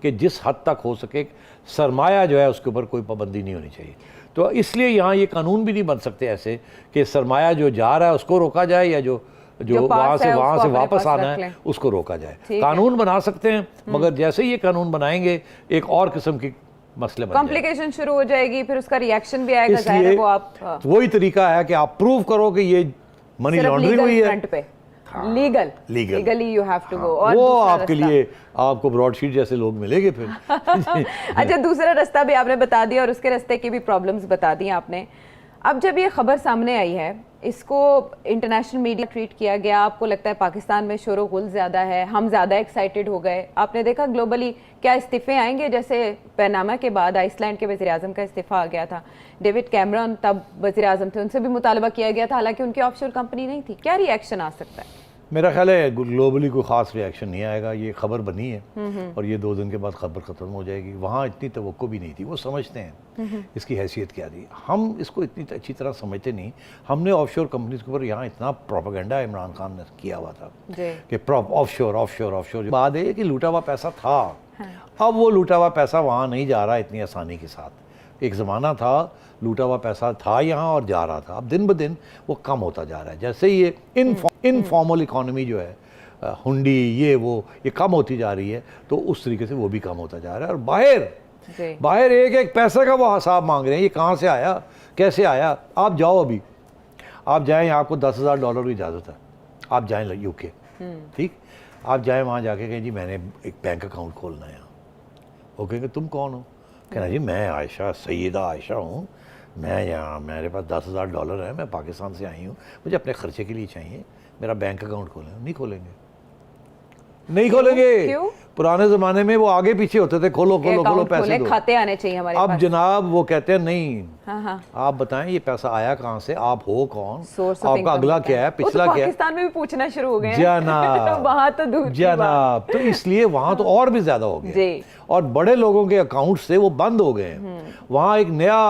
Speaker 2: कि जिस हद तक हो सके सरमाया जो है उसके ऊपर कोई पाबंदी नहीं होनी चाहिए। तो इसलिए यहाँ ये कानून भी नहीं बन सकते ऐसे कि सरमाया जो जा रहा है उसको रोका जाए या जो वहाँ से वापस आना है उसको रोका जाए। कानून बना सकते हैं, मगर जैसे ही ये कानून बनाएंगे एक और किस्म की मसले,
Speaker 1: कॉम्प्लिकेशन शुरू हो जाएगी, फिर उसका रिएक्शन भी आएगा। जाहिर है वो आप
Speaker 2: वही तरीका है कि आप प्रूव करो कि ये मनी लॉन्ड्रिंग हुई है,
Speaker 1: legally you have to go.
Speaker 2: और वो आपके लिए आपको ब्रॉडशीट जैसे लोग मिलेंगे फिर।
Speaker 1: अच्छा, दूसरा रास्ता भी आपने बता दिया और उसके रास्ते की भी प्रॉब्लम्स बता दी आपने। अब जब ये खबर सामने आई है, इसको इंटरनेशनल मीडिया ट्रीट किया गया, आपको लगता है पाकिस्तान में शोर गुल ज़्यादा है, हम ज़्यादा एक्साइटेड हो गए? आपने देखा ग्लोबली क्या इस्तीफ़े आएंगे? जैसे पनामा के बाद आइसलैंड के वज़ीर-ए-आज़म का इस्तीफ़ा आ गया था, डेविड कैमरन तब वज़ीर-ए-आज़म थे, उनसे भी मुतालबा किया गया था, हालांकि उनकी ऑफशोर कंपनी नहीं थी। क्या रिएक्शन आ सकता है?
Speaker 2: मेरा ख्याल है ग्लोबली कोई ख़ास रिएक्शन नहीं आएगा। ये खबर बनी है और ये 2 दिन के बाद खबर ख़त्म हो जाएगी। वहाँ इतनी तवक्को भी नहीं थी, वो समझते हैं इसकी हैसियत क्या थी। हम इसको इतनी अच्छी तरह समझते नहीं। हमने ऑफशोर कंपनीज के ऊपर यहाँ इतना प्रोपेगेंडा इमरान खान ने किया हुआ था कि ऑफशोर बात है कि लूटा हुआ पैसा था। अब वो लूटा हुआ पैसा वहाँ नहीं जा रहा इतनी आसानी के साथ। एक ज़माना था लूटा हुआ पैसा था यहाँ और जा रहा था, अब दिन ब दिन वो कम होता जा रहा है। जैसे ये इनफॉर्मल इकोनॉमी जो है, हुंडी ये कम होती जा रही है, तो उस तरीके से वो भी कम होता जा रहा है। और बाहर एक पैसे का वो हिसाब मांग रहे हैं, ये कहाँ से आया, कैसे आया। आप जाओ, अभी आप जाएँ, आपको $10,000 की इजाज़त है, आप जाएं यूके, ठीक, आप जाएं वहाँ जाके कहें जी मैंने एक बैंक अकाउंट खोलना है यहाँ, वो कहेंगे तुम कौन हो? कहना जी मैं आयशा, सैयदा आयशा हूँ, मैं यहाँ, मेरे पास $10,000 है, मैं पाकिस्तान से आई हूँ, मुझे अपने खर्चे के लिए चाहिए, मेरा बैंक अकाउंट खोलें। नहीं खोलेंगे, नहीं खोलेंगे।
Speaker 1: क्यों?
Speaker 2: पुराने ज़माने में वो आगे पीछे होते थे, खोलो खोलो खोलो पैसे दो,
Speaker 1: खाते आने चाहिए हमारे
Speaker 2: अब
Speaker 1: पास।
Speaker 2: जनाब वो कहते हैं नहीं,
Speaker 1: हाँ।
Speaker 2: आप बताएं ये पैसा आया कहाँ से, आप हो कौन,
Speaker 1: Source of
Speaker 2: आपका
Speaker 1: income
Speaker 2: अगला
Speaker 1: होता
Speaker 2: क्या है, पिछला क्या है,
Speaker 1: पाकिस्तान में भी पूछना शुरू हो गए हैं।
Speaker 2: जनाब
Speaker 1: वहाँ तो दूर की बात।
Speaker 2: जनाब, तो इसलिए वहाँ तो और भी ज्यादा हो गया
Speaker 1: जी।
Speaker 2: और बड़े लोगों के अकाउंट से वो बंद हो गए हैं। वहाँ एक नया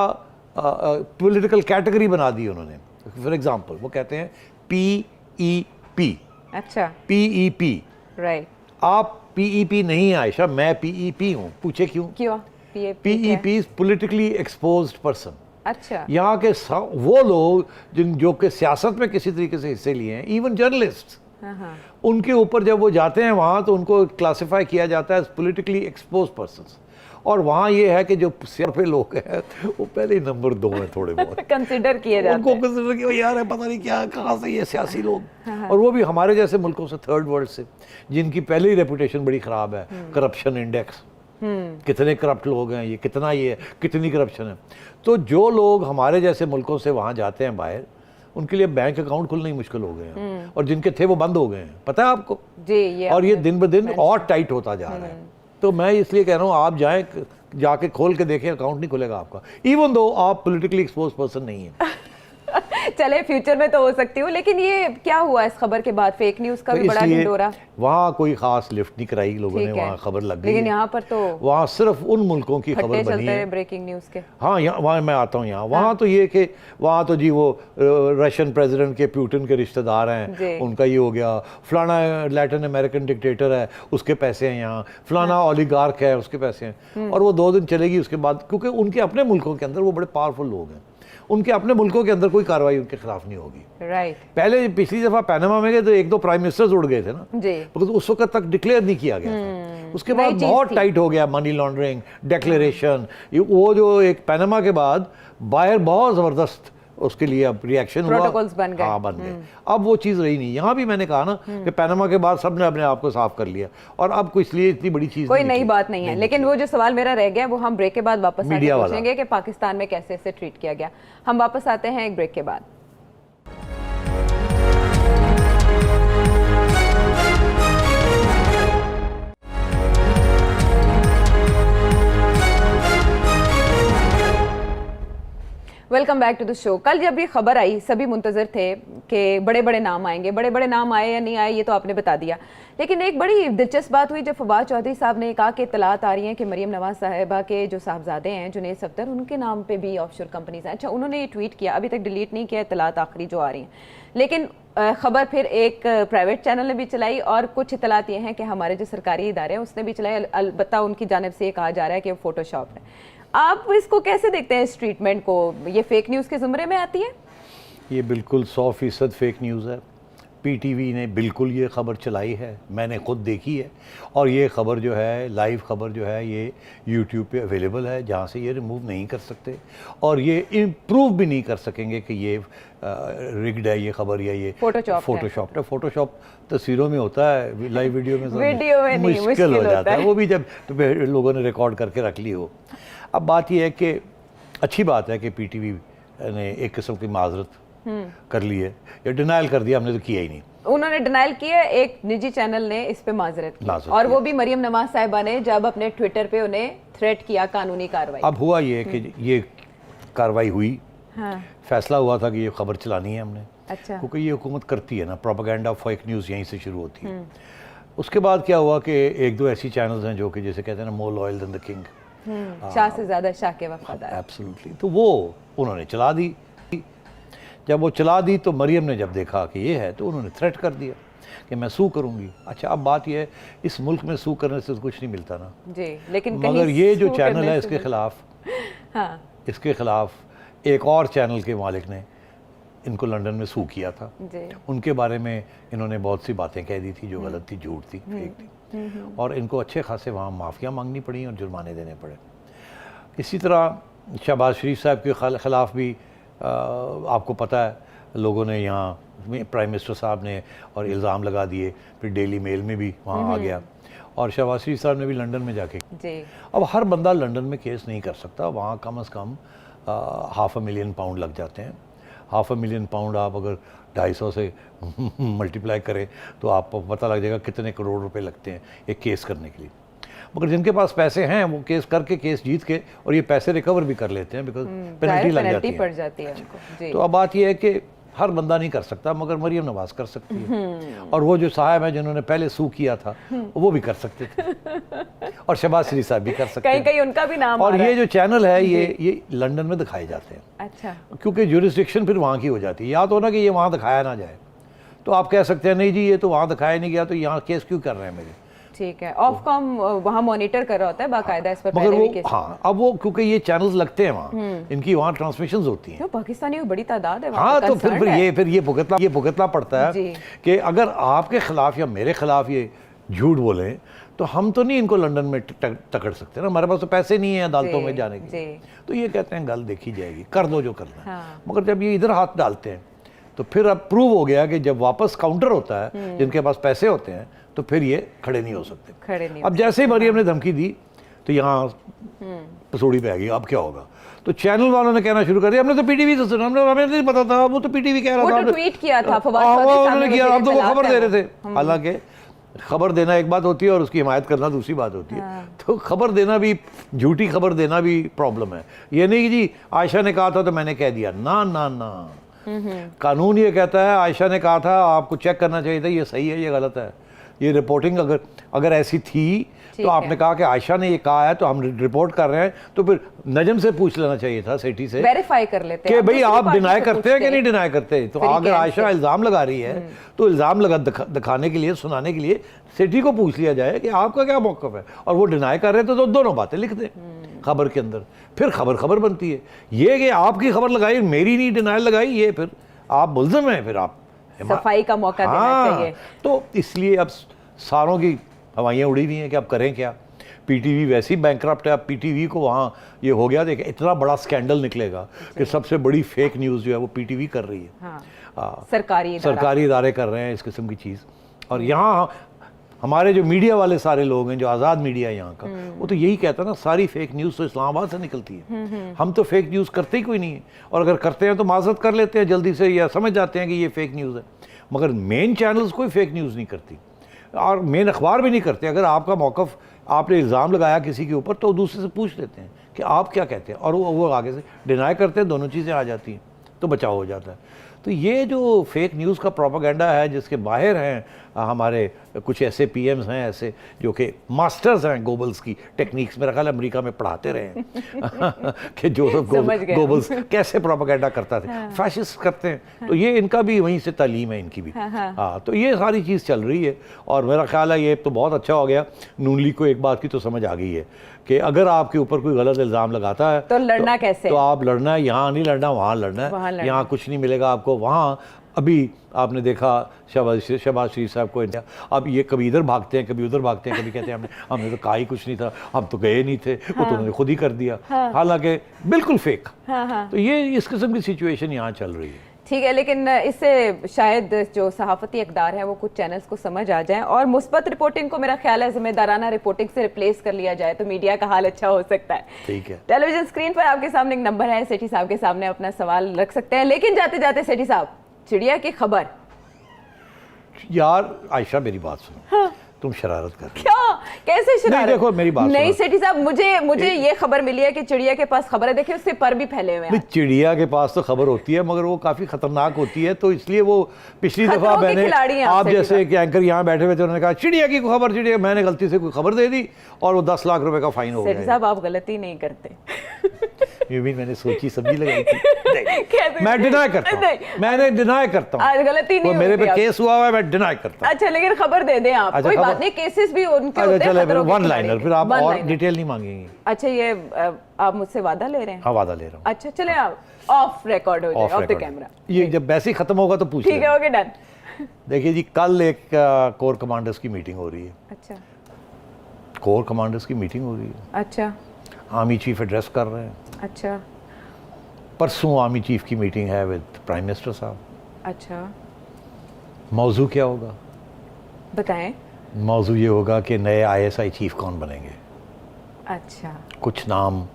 Speaker 2: पॉलिटिकल कैटेगरी बना दी उन्होंने। फॉर एग्जांपल वो कहते हैं PEP,
Speaker 1: अच्छा,
Speaker 2: PEP,
Speaker 1: राइट।
Speaker 2: आप PEP नहीं है आयशा, मैं PEP हूँ। पूछे क्यों?
Speaker 1: क्यों?
Speaker 2: PEP is politically exposed person.
Speaker 1: अच्छा,
Speaker 2: यहाँ के वो लोग जो कि सियासत में किसी तरीके से हिस्से लिए हैं, इवन जर्नलिस्ट,
Speaker 1: हाँ।
Speaker 2: उनके ऊपर जब वो जाते हैं वहाँ तो उनको क्लासिफाई किया जाता है एज पोलिटिकली एक्सपोज पर्सन्स। और वहाँ ये है कि जो सिर पे लोग हैं वो पहले ही नंबर 2 हैं थोड़े बहुत
Speaker 1: कंसिडर किए जाते
Speaker 2: उनको
Speaker 1: हैं।
Speaker 2: कंसिडर किया यार है पता नहीं क्या कहाँ से ये सियासी लोग, और वो भी हमारे जैसे मुल्कों से, थर्ड वर्ल्ड से, जिनकी पहले ही रेपुटेशन बड़ी ख़राब है। करप्शन इंडेक्स, कितने करप्ट लोग हैं, ये कितना, ये कितनी करप्शन है। तो जो लोग हमारे जैसे मुल्कों से वहाँ जाते हैं बाहर, उनके लिए बैंक अकाउंट खुलना ही मुश्किल हो गए हैं, और जिनके थे वो बंद हो गए हैं, पता है आपको
Speaker 1: जी। ये
Speaker 2: और ये दिन ब दिन और टाइट होता जा रहा है। तो मैं इसलिए कह रहा हूँ आप जाएं, जाके खोल के देखें, अकाउंट नहीं खुलेगा आपका, इवन दो आप पॉलिटिकली एक्सपोज पर्सन नहीं है।
Speaker 1: चले फ्यूचर में तो हो सकती हूँ, लेकिन ये क्या हुआ इस खबर के बाद? फेक न्यूज का
Speaker 2: तो
Speaker 1: भी बड़ा
Speaker 2: इसलिए
Speaker 1: ढिंढोरा।
Speaker 2: वहाँ कोई खास लिफ्ट नहीं कराई लोगों ने,
Speaker 1: ठीक है।
Speaker 2: वहाँ खबर लग गई
Speaker 1: लेकिन
Speaker 2: है।
Speaker 1: यहाँ पर तो
Speaker 2: वहाँ सिर्फ उन मुल्कों की खबर
Speaker 1: फट्टे
Speaker 2: बनी
Speaker 1: चलते
Speaker 2: है।
Speaker 1: हैं ब्रेकिंग न्यूज के।
Speaker 2: हाँ, यहाँ वहाँ मैं आता हूँ यहाँ, वहाँ तो ये कि वहाँ तो जी वो रशियन प्रेसिडेंट के पुतिन के रिश्तेदार हैं, उनका ये हो गया, फलाना लैटिन अमेरिकन डिक्टेटर है उसके पैसे हैं यहाँ, फलाना ओलिगार्क है उसके पैसे हैं, और वो 2 दिन चलेगी उसके बाद, क्योंकि उनके अपने मुल्कों के अंदर वो बड़े पावरफुल लोग हैं, उनके अपने मुल्कों के अंदर कोई कार्रवाई उनके खिलाफ नहीं होगी।
Speaker 1: राइट।
Speaker 2: पहले पिछली दफा पैनामा में गए तो 1-2 प्राइम मिनिस्टर्स उड़ गए थे ना
Speaker 1: जी,
Speaker 2: बिकॉज उस वक्त तक डिक्लेयर नहीं किया गया था। उसके बाद बहुत टाइट हो गया, मनी लॉन्ड्रिंग, डिक्लेरेशन, वो जो एक पैनामा के बाद बाहर बहुत ज़बरदस्त उसके लिए अब रिएक्शन हुआ,
Speaker 1: प्रोटोकॉल्स बन गए।
Speaker 2: हाँ बन गए। अब वो चीज़ रही नहीं। यहाँ भी मैंने कहा ना कि पैनामा के बाद सबने अपने आप को साफ कर लिया, और अब कोई इसलिए इतनी बड़ी चीज़
Speaker 1: कोई नई बात नहीं है। लेकिन वो जो सवाल मेरा रह गया वो हम ब्रेक के बाद वापस आके
Speaker 2: मीडिया वाला
Speaker 1: पूछेंगे कि पाकिस्तान में कैसे इसे ट्रीट किया गया। हम वापस आते हैं एक ब्रेक के बाद। Welcome back to the show. कल जब ये खबर आई सभी मुंतजर थे कि बड़े बड़े नाम आएंगे, बड़े बड़े नाम आए या नहीं आए ये तो आपने बता दिया, लेकिन एक बड़ी दिलचस्प बात हुई जब फवाद चौधरी साहब ने कहा कि इत्तलात आ रही हैं कि मरियम नवाज साहिबा के जो साहबजादे हैं जुनैद सफदर, उनके नाम पे भी ऑफशोर कंपनीज हैं। अच्छा, उन्होंने ये ट्वीट किया, अभी तक डिलीट नहीं किया इत्तलात आखिरी जो आ रही हैं, लेकिन खबर फिर एक प्राइवेट चैनल ने भी चलाई, और कुछ इत्तलात ये हैं कि हमारे जो सरकारी इदारे हैं उसने भी चलाई। अलबत्ता उनकी जानिब से ये कहा जा रहा है कि वो फोटोशॉप है। आप इसको कैसे देखते हैं, इस ट्रीटमेंट को? ये फेक न्यूज़ के ज़ुमरे में आती है?
Speaker 2: ये बिल्कुल 100% फेक न्यूज़ है। PTV ने बिल्कुल ये ख़बर चलाई है, मैंने ख़ुद देखी है, और ये ख़बर जो है, लाइव ख़बर जो है, ये YouTube पे अवेलेबल है, जहाँ से ये रिमूव नहीं कर सकते, और ये इम्प्रूव भी नहीं कर सकेंगे कि ये रिग्ड है ये ख़बर, या ये फोटोशॉप है। फोटोशॉप तस्वीरों में होता है, लाइव वीडियो में मुश्किल हो जाता है, वो भी जब लोगों ने रिकॉर्ड करके रख ली हो। अब बात यह है कि अच्छी बात है कि PTV ने एक किस्म की माजरत कर ली है, या डिनाइल कर दिया, हमने तो किया ही नहीं।
Speaker 1: उन्होंने डिनाइल किया, एक निजी चैनल ने इस पे माजरत की, और वो भी मरियम नवाज साहिबा ने जब अपने ट्विटर पे उन्हें थ्रेट किया कानूनी कार्रवाई।
Speaker 2: अब हुआ ये कि ये कार्रवाई हुई, हाँ। फैसला हुआ था कि ये खबर चलानी है हमने।
Speaker 1: अच्छा।
Speaker 2: क्योंकि ये हुकूमत करती है ना, प्रोपेगेंडा, फेक न्यूज़ यहीं से शुरू होती है। उसके बाद क्या हुआ कि 1-2 ऐसी चैनल्स हैं जो कि जैसे कहते हैं ना, more loyal than the king,
Speaker 1: शाह से ज्यादा शाह के वफादार।
Speaker 2: एब्सोल्युटली। तो वो उन्होंने चला दी। जब वो चला दी तो मरियम ने जब देखा कि ये है तो उन्होंने थ्रेट कर दिया कि मैं सू करूंगी। अच्छा, अब बात ये है, इस मुल्क में सू करने से तो कुछ नहीं मिलता ना
Speaker 1: जी, लेकिन
Speaker 2: मगर ये जो चैनल है इसके खिलाफ,
Speaker 1: हाँ,
Speaker 2: इसके खिलाफ एक और चैनल के मालिक ने इनको लंदन में सू किया था
Speaker 1: जी।
Speaker 2: उनके बारे में इन्होंने बहुत सी बातें कह दी थी जो गलत थी, झूठ थी, फेक थी, और इनको अच्छे खासे वहाँ माफ़िया मांगनी पड़ी और जुर्माने देने पड़े। इसी तरह शहबाज शरीफ साहब के ख़िलाफ़ भी आपको पता है लोगों ने यहाँ प्राइम मिनिस्टर साहब ने और इल्ज़ाम लगा दिए, फिर डेली मेल में भी वहाँ आ गया, और शहबाज शरीफ साहब ने भी लंदन में जाके
Speaker 1: जी।
Speaker 2: अब हर बंदा लंदन में केस नहीं कर सकता, वहाँ कम से कम £500,000 लग जाते हैं। £500,000 आप अगर 250 से मल्टीप्लाई करें तो आपको पता लग जाएगा कितने करोड़ रुपए लगते हैं एक केस करने के लिए। मगर जिनके पास पैसे हैं वो केस करके, केस जीत के, और ये पैसे रिकवर भी कर लेते हैं, बिकॉज पेनल्टी लग जाती है।
Speaker 1: पड़ जाती है उनको। जी।
Speaker 2: तो अब बात ये है कि हर बंदा नहीं कर सकता, मगर मरियम नवाज कर सकती है, और वो जो साहब हैं जिन्होंने पहले सू किया था वो भी कर सकते थे, और शहबाज शरीफ साहब भी कर सकते हैं।
Speaker 1: कहीं उनका भी नाम
Speaker 2: और
Speaker 1: आ रहा
Speaker 2: ये जो चैनल है ये लंदन में दिखाए जाते हैं।
Speaker 1: अच्छा।
Speaker 2: क्योंकि ज्यूरिसडिक्शन फिर वहाँ की हो जाती है, या तो ना कि ये वहाँ दिखाया ना जाए, तो आप कह सकते हैं नहीं जी ये तो वहाँ दिखाया नहीं गया, तो यहाँ केस क्यों कर रहे हैं मेरे।
Speaker 1: ठीक है, ऑफकॉम वहाँ मॉनिटर कर रहा होता है बाकायदा इस पर
Speaker 2: मगर
Speaker 1: पहले
Speaker 2: वो
Speaker 1: भी केस।
Speaker 2: हाँ, अब वो क्योंकि ये चैनल्स लगते हैं वहाँ, इनकी वहाँ ट्रांसमिशंस होती हैं।
Speaker 1: तो पाकिस्तानी बड़ी तादाद है वहाँ
Speaker 2: हाँ,
Speaker 1: पे,
Speaker 2: तो
Speaker 1: concerned
Speaker 2: फिर
Speaker 1: है।
Speaker 2: ये भुगतना पड़ता है
Speaker 1: जी।
Speaker 2: कि अगर आपके खिलाफ या मेरे खिलाफ ये झूठ बोले तो हम तो नहीं इनको लंदन में टकड़ सकते ना, हमारे पास तो पैसे नहीं है अदालतों में जाने के। तो ये कहते हैं गल देखी जाएगी, कर दो जो करना है।
Speaker 1: हाँ।
Speaker 2: मगर जब ये इधर हाथ डालते हैं तो फिर अब प्रूव हो गया कि जब वापस काउंटर होता है, जिनके पास पैसे होते हैं, तो फिर ये खड़े नहीं हो सकते।
Speaker 1: खड़े नहीं।
Speaker 2: अब जैसे ही मरियम ने धमकी दी तो यहाँ पसूड़ी पे आ गई, अब क्या होगा। तो चैनल वालों ने कहना शुरू कर दिया हमने तो पीटीवी से सुना, हमें नहीं पता था, वो तो पीटीवी कह रहा था,
Speaker 1: वो तो ट्वीट किया था फवाद
Speaker 2: उन्होंने किया, अब तो वो खबर दे रहे थे। हालांकि खबर देना एक बात होती है और उसकी हिमायत करना दूसरी बात होती है। तो खबर देना भी, झूठी खबर देना भी प्रॉब्लम है। ये नहीं कि जी आयशा ने कहा था तो मैंने कह दिया, ना ना ना, कानून ये कहता है आयशा ने कहा था, आपको चेक करना चाहिए था ये सही है ये गलत है। ये रिपोर्टिंग अगर ऐसी थी तो आपने कहा कि आयशा ने ये कहा है तो हम रिपोर्ट कर रहे हैं, तो फिर नजम से पूछ लेना चाहिए था, सेठी से,
Speaker 1: वेरीफाई कर लेते
Speaker 2: कि भाई आप डिनाई करते हैं कि नहीं डिनाई करते। तो अगर आयशा इल्ज़ाम लगा रही है तो इल्ज़ाम लगा दिखाने के लिए, सुनाने के लिए सेठी को पूछ लिया जाए कि आपका क्या मौक़िफ़ है, और वो डिनाई कर रहे थे तो दोनों बातें लिख दें खबर के अंदर, फिर खबर बनती है। ये कि आपकी खबर लगाई, मेरी नहीं डिनाई लगाई, ये फिर आप मुल्ज़िम हैं, फिर आप
Speaker 1: सफाई का मौका देना चाहिए।
Speaker 2: तो इसलिए अब सारों की हवाइयाँ उड़ी हुई हैं कि अब करें क्या। पीटीवी वैसे ही बैंकरप्ट है, अब पीटीवी को वहाँ ये हो गया, देखिए इतना बड़ा स्कैंडल निकलेगा कि सबसे बड़ी फेक न्यूज़ जो है वो पीटीवी कर रही है।
Speaker 1: हाँ। सरकारी
Speaker 2: इदारे कर रहे हैं इस किस्म की चीज़। और यहाँ हमारे जो मीडिया वाले सारे लोग हैं, जो आज़ाद मीडिया है यहाँ का, वो तो यही कहता है ना, सारी फेक न्यूज़ तो इस्लामाबाद से निकलती है। हम तो फेक न्यूज़ करते ही कोई नहीं है, और अगर करते हैं तो माजरत कर लेते हैं जल्दी से, या समझ जाते हैं कि ये फेक न्यूज़ है। मगर मेन चैनल्स कोई फेक न्यूज़ नहीं करती, और मेन अखबार भी नहीं करते। अगर आपका मौक़िफ़, आपने इल्ज़ाम लगाया किसी के ऊपर, तो दूसरे से पूछ लेते हैं कि आप क्या कहते हैं, और वो आगे से डिनाई करते हैं, दोनों चीज़ें आ जाती हैं, तो बचाव हो जाता है। तो ये जो फेक न्यूज़ का प्रोपेगेंडा है, जिसके बाहर हैं हमारे कुछ ऐसे पीएम्स हैं ऐसे जो कि मास्टर्स हैं गोबल्स की टेक्निक्स, मेरा ख्याल अमेरिका में पढ़ाते रहे हैं कि जोसेफ गोबल्स कैसे प्रोपेगेंडा करता थे। फैशिस्ट करते हैं, तो ये इनका भी वहीं से तालीम है, इनकी भी। हाँ, तो ये सारी चीज़ चल रही है, और मेरा ख्याल है ये तो बहुत अच्छा हो गया। नून लीग को एक बात की तो समझ आ गई है कि अगर आपके ऊपर कोई गलत इल्ज़ाम लगाता है
Speaker 1: तो लड़ना कैसे,
Speaker 2: तो आप लड़ना है, यहाँ नहीं लड़ना, वहाँ लड़ना है। यहाँ कुछ नहीं मिलेगा आपको, वहाँ अभी आपने देखा शहबाज शरीफ साहब को, अब ये कभी इधर भागते हैं, कभी उधर भागते हैं, कभी कहते हैं हमने तो कहा ही कुछ नहीं था, हम तो गए नहीं थे, वो तो उन्होंने खुद ही कर दिया, हालांकि बिल्कुल फेक। तो ये इस किस्म की सिचुएशन यहाँ चल रही है।
Speaker 1: ठीक है, लेकिन इससे शायद जो सहाफ़ती इक़दार है वो कुछ चैनल्स को समझ आ जाए, और मुस्बत रिपोर्टिंग को मेरा ख्याल है ज़िम्मेदाराना रिपोर्टिंग से रिप्लेस कर लिया जाए तो मीडिया का हाल अच्छा हो सकता है।
Speaker 2: ठीक है,
Speaker 1: टेलीविजन स्क्रीन पर आपके सामने एक नंबर है, सेठी साहब के सामने अपना सवाल रख सकते हैं। लेकिन जाते जाते सेठी साहब, चिड़िया की खबर।
Speaker 2: यार आयशा मेरी बात सुनो, तुम शरारत कर रही हो।
Speaker 1: क्या, कैसे शरारत?
Speaker 2: नहीं, देखो मेरी बात
Speaker 1: नहीं सेठी साहब, मुझे ये खबर मिली है कि चिड़िया के पास खबर है, देखिए उससे पर भी फैले हुए हैं।
Speaker 2: चिड़िया के पास तो खबर होती है, मगर वो काफी खतरनाक होती है, तो इसलिए वो पिछली दफा मैंने, आप जैसे एक एंकर यहाँ बैठे हुए थे, उन्होंने कहा चिड़िया की खबर, चिड़िया, मैंने गलती से कोई खबर दे दी और वो 10 लाख रुपए का फाइन हो गया।
Speaker 1: सेठी साहब आप गलती नहीं करते।
Speaker 2: मैंने सोची समझी लगाई थी। मैं डिनाई करता हूँ, मैंने डिनाई करता हूँ,
Speaker 1: गलती नहीं,
Speaker 2: मेरे पे केस हुआ है, मैं डिनाई करता हूँ।
Speaker 1: अच्छा, लेकिन खबर दे दें आप। कोई बात नहीं, केसेस भी उनके होते हैं।
Speaker 2: चले वन लाइनर, फिर आप और डिटेल नहीं मांगेंगे।
Speaker 1: अच्छा, ये आप मुझसे वादा ले रहे हैं?
Speaker 2: हाँ, वादा ले रहा हूँ।
Speaker 1: अच्छा, चले आप ऑफ रिकॉर्ड हो जाए, ऑफ द कैमरा।
Speaker 2: ये जब वैसे ही खत्म होगा तो पूछ,
Speaker 1: ठीक है, ओके डन।
Speaker 2: देखिए जी, कल एक कोर कमांडर्स की मीटिंग हो रही है।
Speaker 1: अच्छा,
Speaker 2: कोर कमांडर्स की मीटिंग हो रही है।
Speaker 1: अच्छा,
Speaker 2: आर्मी चीफ एड्रेस कर रहे हैं।
Speaker 1: अच्छा,
Speaker 2: परसों आर्मी चीफ की मीटिंग है विद प्राइम मिनिस्टर साहब।
Speaker 1: अच्छा,
Speaker 2: मौजू क्या होगा?
Speaker 1: बताएं।
Speaker 2: मौजू ये होगा कि नए ISI चीफ कौन बनेंगे।
Speaker 1: अच्छा
Speaker 2: कुछ नाम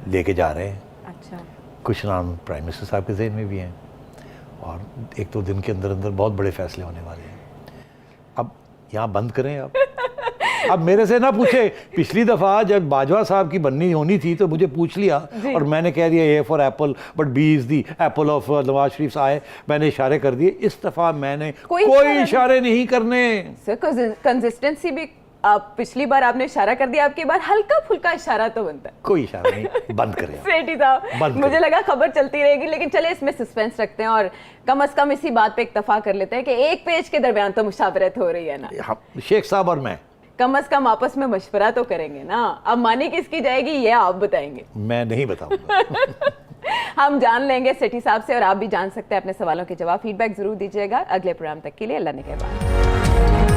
Speaker 2: लेके जा रहे हैं,
Speaker 1: अच्छा,
Speaker 2: कुछ नाम प्राइम मिनिस्टर साहब के जहन में भी हैं, और एक दो दिन के अंदर अंदर बहुत बड़े फैसले होने वाले हैं। अब यहाँ बंद करें आप। अब मेरे से ना पूछे, पिछली दफ़ा जब बाजवा साहब की बननी होनी थी तो मुझे पूछ लिया और मैंने कह दिया A for apple but B is the apple of Nawaz Sharif आए, मैंने इशारे कर दिए। इस दफ़ा मैंने कोई इशारे नहीं करने।
Speaker 1: सर कंसिस्टेंसी भी, आप पिछली बार आपने इशारा कर दिया, आपकी बार हल्का फुल्का इशारा तो बनता है।
Speaker 2: कोई इशारा नहीं, बंद करें आप।
Speaker 1: सेठी साहब, मुझे लगा खबर चलती रहेगी, लेकिन चले इसमें सस्पेंस रखते हैं और कम से कम इसी बात पे इत्तफा कर लेते हैं कि एक पेज के दरमियान तो मुशावरत हो रही है ना।
Speaker 2: शेख साहब और मैं
Speaker 1: कम से कम आपस में मशवरा तो करेंगे ना। अब मानी किसकी जाएगी ये आप बताएंगे,
Speaker 2: मैं नहीं बताऊंगा।
Speaker 1: हम जान लेंगे सेठी साहब से, और आप भी जान सकते हैं अपने सवालों के जवाब। फीडबैक जरूर दीजिएगा। अगले प्रोग्राम तक के लिए अल्लाह ने कहबान।